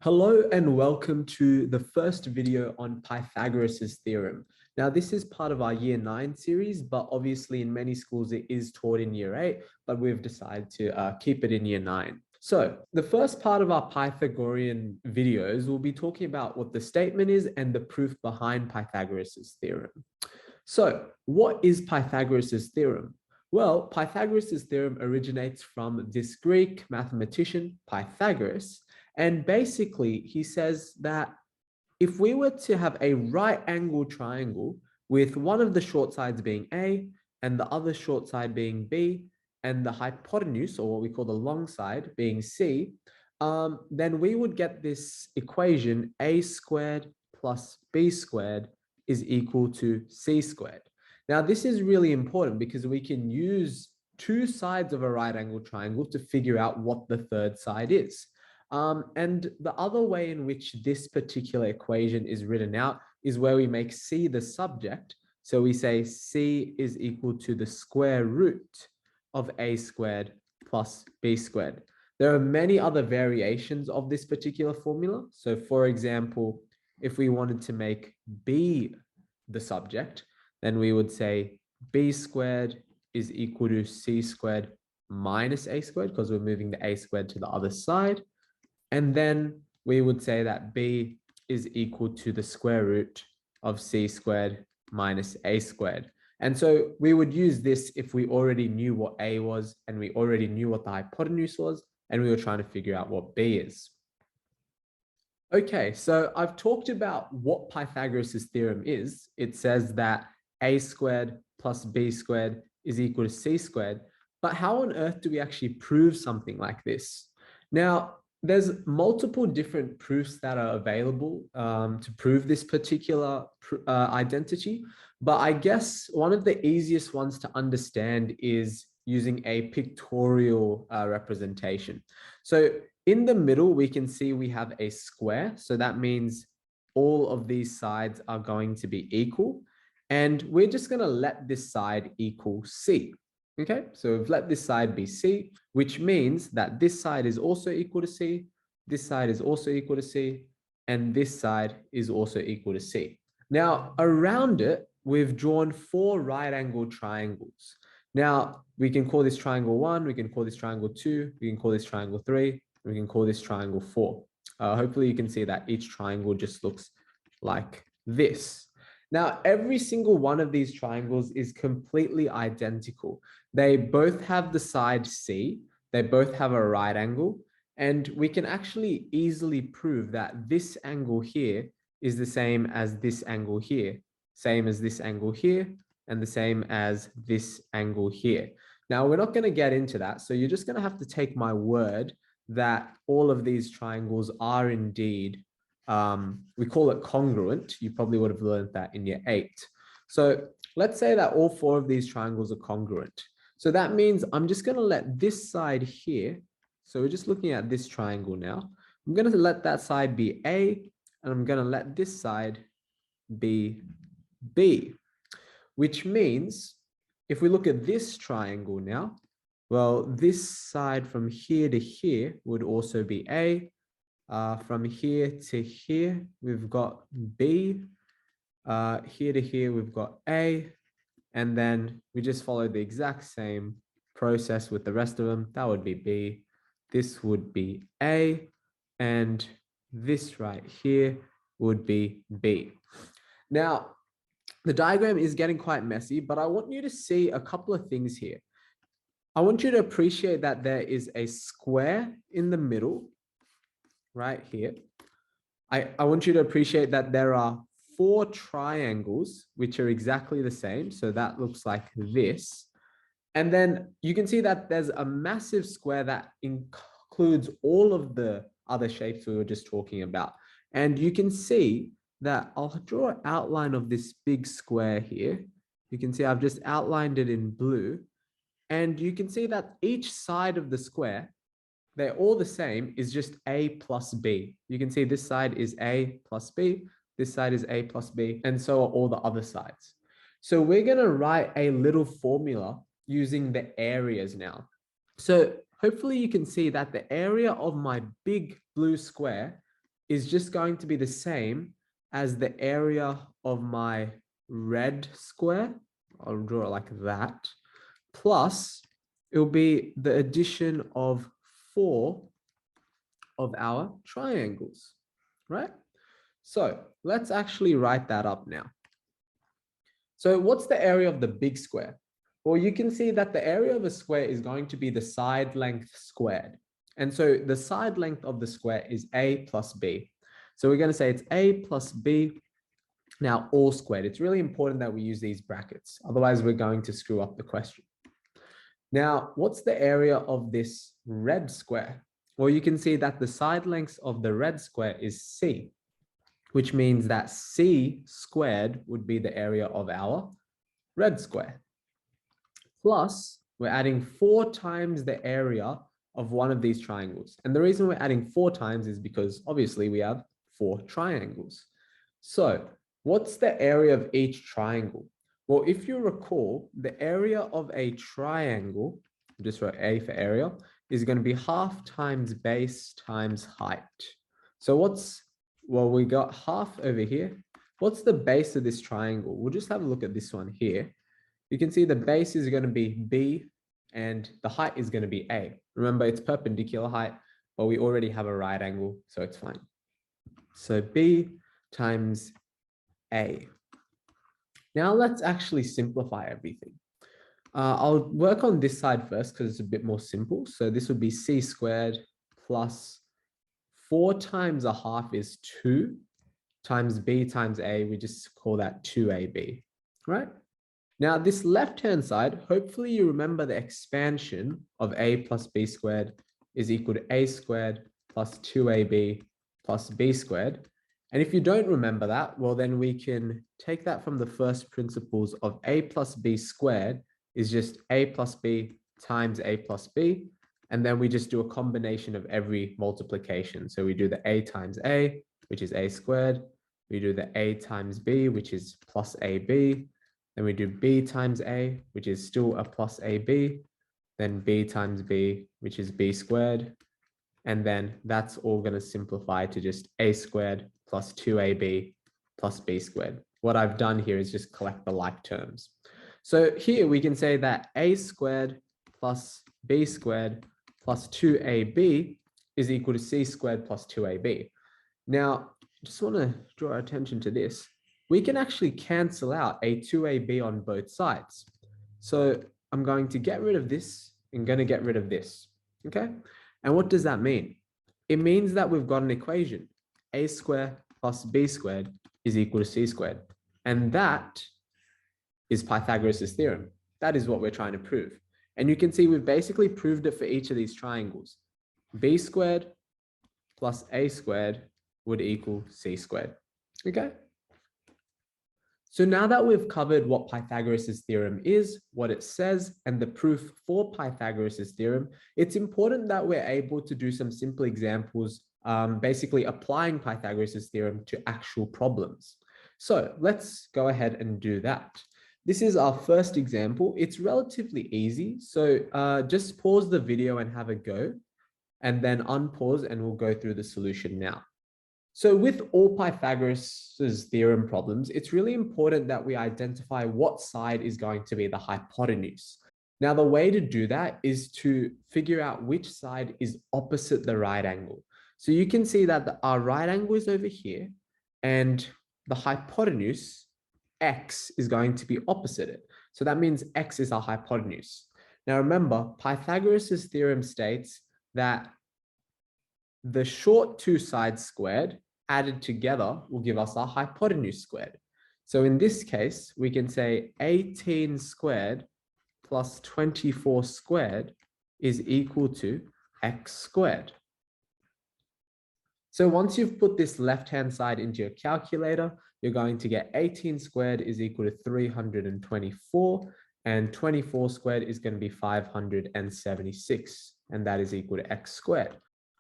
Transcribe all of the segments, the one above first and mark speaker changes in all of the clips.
Speaker 1: Hello and welcome to the first video on Pythagoras Theorem. Now, this is part of our Year 9 series, but obviously in many schools it is taught in Year 8, but we've decided to keep it in Year 9. So the first part of our Pythagorean videos will be talking about what the statement is and the proof behind Pythagoras Theorem. So what is Pythagoras Theorem? Well, Pythagoras Theorem originates from this Greek mathematician, Pythagoras. And basically, he says that if we were to have a right angle triangle with one of the short sides being A and the other short side being B and the hypotenuse, or what we call the long side, being C, then we would get this equation A squared plus B squared is equal to C squared. Now, this is really important because we can use two sides of a right angle triangle to figure out what the third side is. And the other way in which this particular equation is written out is where we make C the subject. So we say C is equal to the square root of A squared plus B squared. There are many other variations of this particular formula. So for example, if we wanted to make B the subject, then we would say B squared is equal to C squared minus A squared because we're moving the A squared to the other side. And then we would say that B is equal to the square root of C squared minus A squared. And so we would use this if we already knew what A was and we already knew what the hypotenuse was and we were trying to figure out what B is. Okay, so I've talked about what Pythagoras' theorem is. It says that A squared plus B squared is equal to C squared. But how on earth do we actually prove something like this? Now, there's multiple different proofs that are available to prove this particular identity. But I guess one of the easiest ones to understand is using a pictorial representation. So in the middle, we can see we have a square. So that means all of these sides are going to be equal. And we're just going to let this side equal C. Okay, so we've let this side be C, which means that this side is also equal to C, this side is also equal to C, and this side is also equal to C. Now, around it, we've drawn four right angle triangles. Now, we can call this triangle 1, we can call this triangle 2, we can call this triangle 3, we can call this triangle 4. Hopefully, you can see that each triangle just looks like this. Now, every single one of these triangles is completely identical. They both have the side C, they both have a right angle, and we can actually easily prove that this angle here is the same as this angle here, same as this angle here, and the same as this angle here. Now, we're not going to get into that, so you're just going to have to take my word that all of these triangles are indeed we call it congruent. You probably would have learned that in Year 8. So let's say that all four of these triangles are congruent. So that means I'm just going to let this side here. So we're just looking at this triangle now. I'm going to let that side be A, and I'm going to let this side be B, which means if we look at this triangle now, well, this side from here to here would also be A. From here to here, we've got B. Here to here, we've got A. And then we just follow the exact same process with the rest of them. That would be B. This would be A. And this right here would be B. Now, the diagram is getting quite messy, but I want you to see a couple of things here. I want you to appreciate that there is a square in the middle right here. I want you to appreciate that there are four triangles which are exactly the same. So that looks like this. And then you can see that there's a massive square that includes all of the other shapes we were just talking about. And you can see that I'll draw an outline of this big square here. You can see I've just outlined it in blue. And you can see that each side of the square, they're all the same, is just A plus B. You can see this side is A plus B, this side is A plus B, and so are all the other sides. So we're going to write a little formula using the areas now. So hopefully you can see that the area of my big blue square is just going to be the same as the area of my red square. I'll draw it like that. Plus, it will be the addition of 4 of our triangles, right? So let's actually write that up now. So what's the area of the big square? Well, you can see that the area of a square is going to be the side length squared. And so the side length of the square is a plus b. So we're going to say it's a plus b, now all squared. It's really important that we use these brackets. Otherwise, we're going to screw up the question. Now, what's the area of this red square? Well, you can see that the side length of the red square is c, which means that c squared would be the area of our red square. Plus, we're adding 4 times the area of one of these triangles. And the reason we're adding 4 times is because obviously we have 4 triangles. So what's the area of each triangle? Well, if you recall, the area of a triangle, just wrote A for area, is going to be half times base times height. So well, we got half over here. What's the base of this triangle? We'll just have a look at this one here. You can see the base is going to be B and the height is going to be A. Remember, it's perpendicular height, but we already have a right angle, so it's fine. So B times A. Now let's actually simplify everything. I'll work on this side first because it's a bit more simple. So this would be C squared plus 4 times a half is 2 times B times A. We just call that 2AB, right? Now this left-hand side, hopefully you remember the expansion of A plus B squared is equal to A squared plus 2AB plus B squared. And if you don't remember that, well, then we can take that from the first principles of A plus B squared is just A plus B times A plus B. And then we just do a combination of every multiplication. So we do the A times A, which is A squared. We do the A times B, which is plus AB. Then we do B times A, which is still a plus AB. Then B times B, which is B squared. And then that's all going to simplify to just A squared plus 2AB plus B squared. What I've done here is just collect the like terms. So here we can say that A squared plus B squared plus 2AB is equal to C squared plus 2AB. Now, just want to draw our attention to this. We can actually cancel out a 2AB on both sides. So I'm going to get rid of this and going to get rid of this. Okay. And what does that mean? It means that we've got an equation. A squared plus B squared is equal to C squared. And that is Pythagoras' theorem. That is what we're trying to prove. And you can see we've basically proved it for each of these triangles. B squared plus A squared would equal C squared. Okay. So now that we've covered what Pythagoras' theorem is, what it says, and the proof for Pythagoras' theorem, it's important that we're able to do some simple examples, basically applying Pythagoras' theorem to actual problems. So let's go ahead and do that. This is our first example. It's relatively easy. So just pause the video and have a go, and then unpause and we'll go through the solution now. So with all Pythagoras' theorem problems, it's really important that we identify what side is going to be the hypotenuse. Now, the way to do that is to figure out which side is opposite the right angle. So you can see that our right angle is over here, and the hypotenuse, x, is going to be opposite it. So that means x is our hypotenuse. Now remember, Pythagoras' theorem states that the short two sides squared added together will give us our hypotenuse squared. So in this case, we can say 18 squared plus 24 squared is equal to x squared. So once you've put this left-hand side into your calculator, you're going to get 18 squared is equal to 324, and 24 squared is going to be 576, and that is equal to x squared.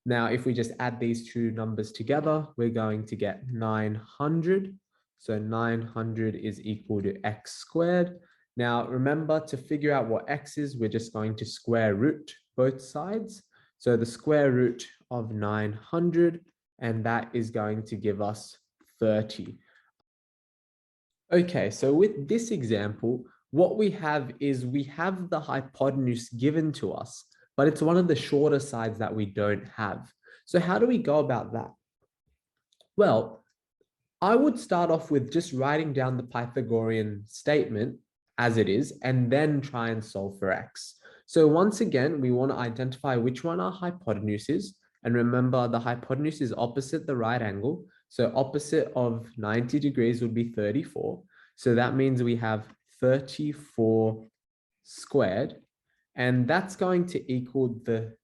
Speaker 1: Now, if we just add these two numbers together, we're going to get 900. So 900 is equal to x squared. Now, remember, to figure out what x is, we're just going to square root both sides. So the square root of 900, and that is going to give us 30. Okay, so with this example, what we have is we have the hypotenuse given to us, but it's one of the shorter sides that we don't have. So how do we go about that? Well, I would start off with just writing down the Pythagorean statement as it is, and then try and solve for x. So once again, we want to identify which one our hypotenuse is. And remember, the hypotenuse is opposite the right angle. So opposite of 90 degrees would be 34. So that means we have 34 squared. And that's going to equal the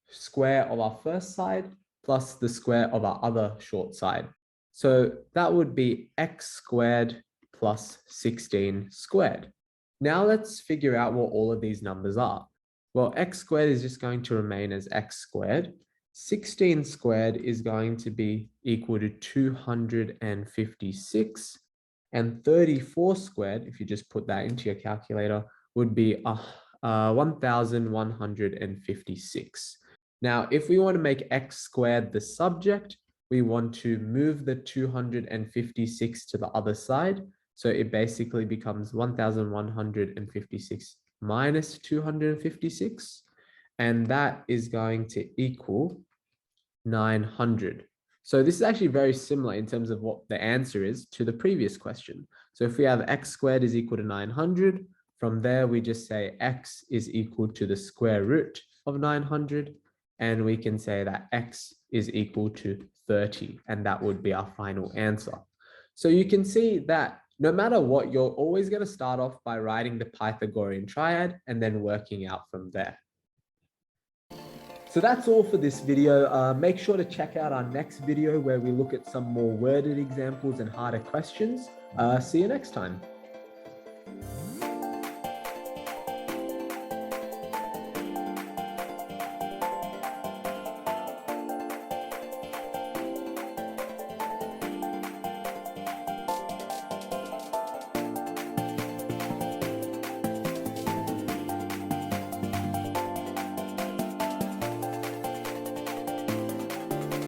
Speaker 1: square of our first side plus the square of our other short side. So that would be x squared plus 16 squared. Now let's figure out what all of these numbers are. Well, x squared is just going to remain as x squared. 16 squared is going to be equal to 256. And 34 squared, if you just put that into your calculator, would be 1,156. Now, if we want to make x squared the subject, we want to move the 256 to the other side. So it basically becomes 1,156 minus 256. And that is going to equal 900. So this is actually very similar in terms of what the answer is to the previous question. So if we have x squared is equal to 900, from there we just say x is equal to the square root of 900. And we can say that x is equal to 30, and that would be our final answer. So you can see that no matter what, you're always going to start off by writing the Pythagorean triad and then working out from there. So that's all for this video. Make sure to check out our next video where we look at some more worded examples and harder questions. See you next time.